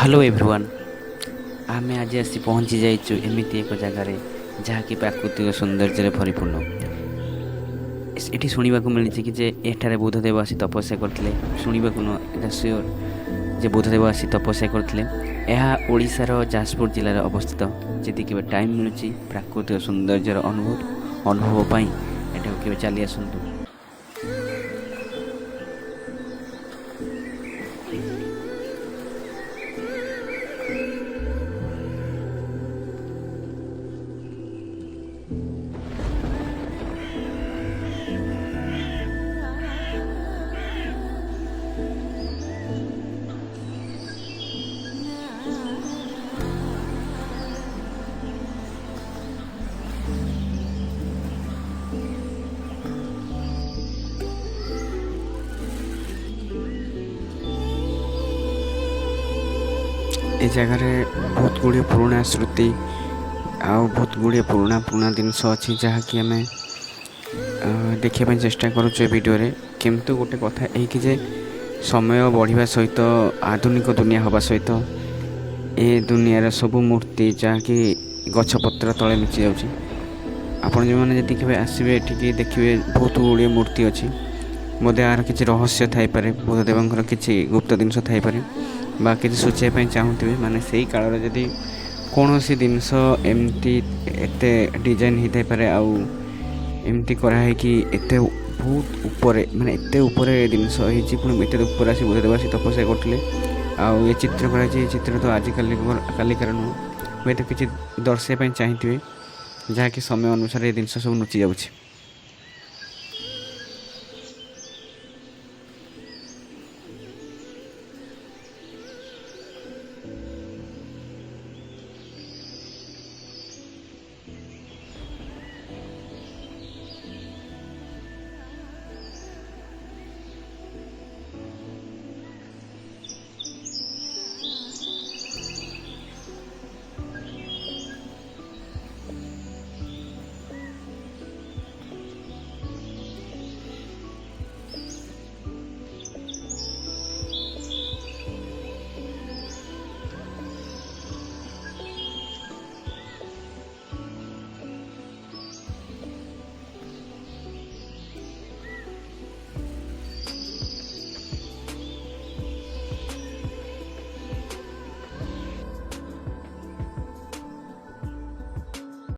Hello everyone आमे आज आसी पहुँची जाइछु एमिति एक जगार जहाँकि प्राकृतिक सौंदर्य परिपूर्ण एटी शुणा मिली कि जे एठारे बुद्धदेव आसी तपस्या करते शुणा न सियोर जे बुद्धदेव आसी तपस्या करते ओडिशार जाजपुर जिलार अवस्थित जदि केवे टाइम मिलूँ प्राकृतिक सौंदर्यर अनुभव पाई एटा केवे चली आसतु। ए जगार बहुत गुड़िया पुराणा स्मृति आउ बहुत गुड़िया पुराणा जिनस अच्छी जहाँकि आम देखा चेष्टा करुचे वीडियो रे किंतु गोटे कथा यही जे समय बढ़िया सहित आधुनिक दुनिया हवा सहित ए दुनियार सबू मूर्ति जहाँकि गछपत्र तले मिची जाऊँगी आपण जो मैंने जी के आसवे ये देखिए बहुत गुड़िया मूर्ति अच्छी बोधे यार किसी रहस्य थाईपे बुद्धदेव किसी गुप्त जिनस थाईपे बा किसी सूचाई चाहूथे माने से काल जदि कौन सी जिनस एमती एते डिजाइन होता पारे आउ एमती कराई कि एते बहुत ऊपर माने एते ऊपर जिनस पुणी एत ऊपर आसी बुद्धदेव आसी तपस्या करते आउ ये चित्र कराई चित्र तो आजिकल कालिकार नुह हूँ तो किसी दर्शाई चाहिए जहाँकि समय अनुसार ये जिनस सब लुचि जाऊँगी।